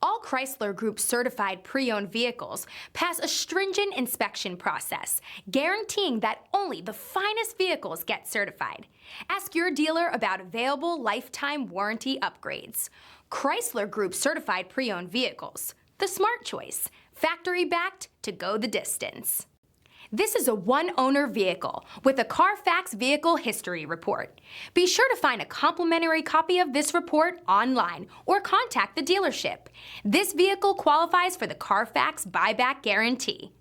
All Chrysler Group certified pre-owned vehicles pass a stringent inspection process, guaranteeing that only the finest vehicles get certified. Ask your dealer about available lifetime warranty upgrades. Chrysler Group certified pre-owned vehicles, the smart choice, factory-backed to go the distance. This is a one-owner vehicle with a Carfax Vehicle History Report. Be sure to find a complimentary copy of this report online or contact the dealership. This vehicle qualifies for the Carfax Buyback Guarantee.